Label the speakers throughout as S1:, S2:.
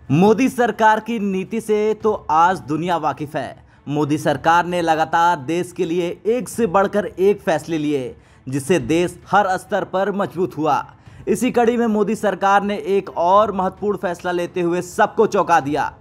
S1: मोदी सरकार की नीति से तो आज दुनिया वाकिफ है। मोदी सरकार ने लगातार देश के लिए एक से बढ़कर एक फैसले लिए, जिससे देश हर स्तर पर मजबूत हुआ। इसी कड़ी में मोदी सरकार ने एक और महत्वपूर्ण फैसला लेते हुए सबको चौंका दिया।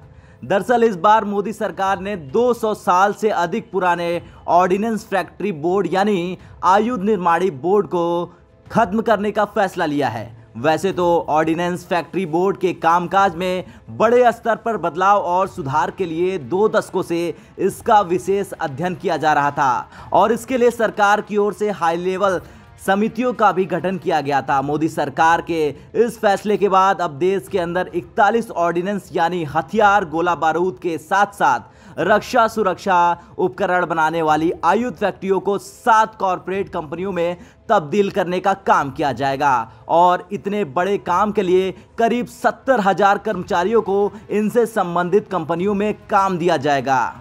S1: दरअसल इस बार मोदी सरकार ने 200 साल से अधिक पुराने ऑर्डिनेंस फैक्ट्री बोर्ड यानी आयुध निर्माणी बोर्ड को खत्म करने का फैसला लिया है। वैसे तो ऑर्डिनेंस फैक्ट्री बोर्ड के कामकाज में बड़े स्तर पर बदलाव और सुधार के लिए 2 दशकों से इसका विशेष अध्ययन किया जा रहा था और इसके लिए सरकार की ओर से हाई लेवल समितियों का भी गठन किया गया था। मोदी सरकार के इस फैसले के बाद अब देश के अंदर 41 ऑर्डिनेंस यानी हथियार, गोला बारूद के साथ साथ रक्षा सुरक्षा उपकरण बनाने वाली आयुध फैक्ट्रियों को 7 कॉरपोरेट कंपनियों में तब्दील करने का काम किया जाएगा और इतने बड़े काम के लिए करीब 70,000 कर्मचारियों को इनसे संबंधित कंपनियों में काम दिया जाएगा।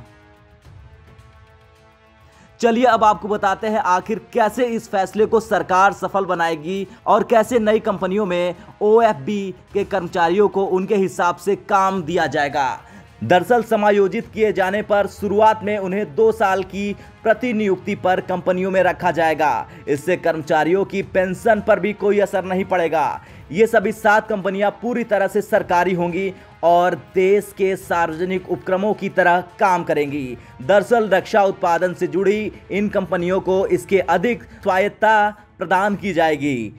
S1: चलिए अब आपको बताते हैं आखिर कैसे इस फैसले को सरकार सफल बनाएगी और कैसे नई कंपनियों में ओएफबी के कर्मचारियों को उनके हिसाब से काम दिया जाएगा। दरअसल समायोजित किए जाने पर शुरुआत में उन्हें 2 साल की प्रतिनियुक्ति पर कंपनियों में रखा जाएगा। इससे कर्मचारियों की पेंशन पर भी कोई असर नहीं पड़ेगा। ये सभी 7 कंपनियां पूरी तरह से सरकारी होंगी और देश के सार्वजनिक उपक्रमों की तरह काम करेंगी। दरअसल रक्षा उत्पादन से जुड़ी इन कंपनियों को इसके अधिक स्वायत्तता प्रदान की जाएगी।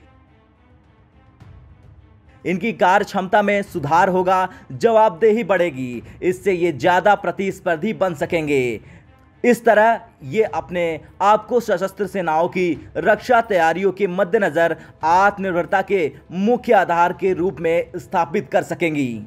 S1: इनकी कार्य क्षमता में सुधार होगा, जवाबदेही बढ़ेगी। इससे ये ज़्यादा प्रतिस्पर्धी बन सकेंगे। इस तरह ये अपने आप को सशस्त्र सेनाओं की रक्षा तैयारियों के मद्देनज़र आत्मनिर्भरता के मुख्य आधार के रूप में स्थापित कर सकेंगी।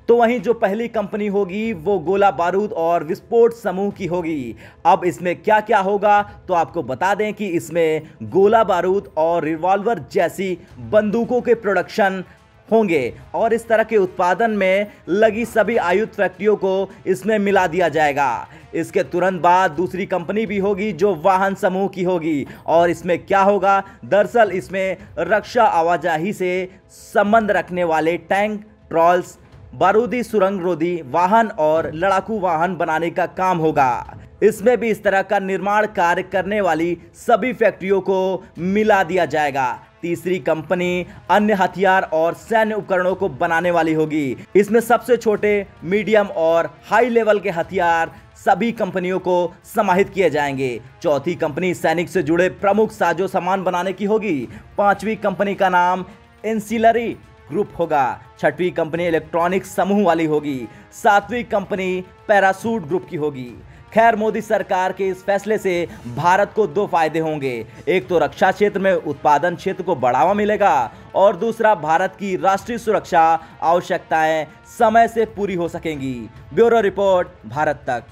S1: तो वहीं जो पहली कंपनी होगी वो गोला बारूद और विस्फोट समूह की होगी। अब इसमें क्या क्या होगा तो आपको बता दें कि इसमें गोला बारूद और रिवॉल्वर जैसी बंदूकों के प्रोडक्शन होंगे और इस तरह के उत्पादन में लगी सभी आयुध फैक्ट्रियों को इसमें मिला दिया जाएगा। इसके तुरंत बाद दूसरी कंपनी भी होगी जो वाहन समूह की होगी और इसमें क्या होगा, दरअसल इसमें रक्षा आवाजाही से संबंध रखने वाले टैंक, ट्रॉल्स, बारूदी सुरंग रोधी वाहन और लड़ाकू वाहन बनाने का काम होगा। इसमें भी इस तरह का निर्माण कार्य करने वाली सभी फैक्ट्रियों को मिला दिया जाएगा। तीसरी कंपनी अन्य हथियार और सैन्य उपकरणों को बनाने वाली होगी। इसमें सबसे छोटे, मीडियम और हाई लेवल के हथियार सभी कंपनियों को समाहित किए जाएंगे। चौथी कंपनी सैनिक से जुड़े प्रमुख साजो सामान बनाने की होगी। 5वीं कंपनी का नाम एंसिलरी ग्रुप होगा। 6वीं कंपनी इलेक्ट्रॉनिक्स समूह वाली होगी। 7वीं कंपनी पैरासूट ग्रुप की होगी। खैर, मोदी सरकार के इस फैसले से भारत को 2 फायदे होंगे। एक तो रक्षा क्षेत्र में उत्पादन क्षेत्र को बढ़ावा मिलेगा और दूसरा भारत की राष्ट्रीय सुरक्षा आवश्यकताएं समय से पूरी हो सकेंगी। ब्यूरो रिपोर्ट, भारत तक।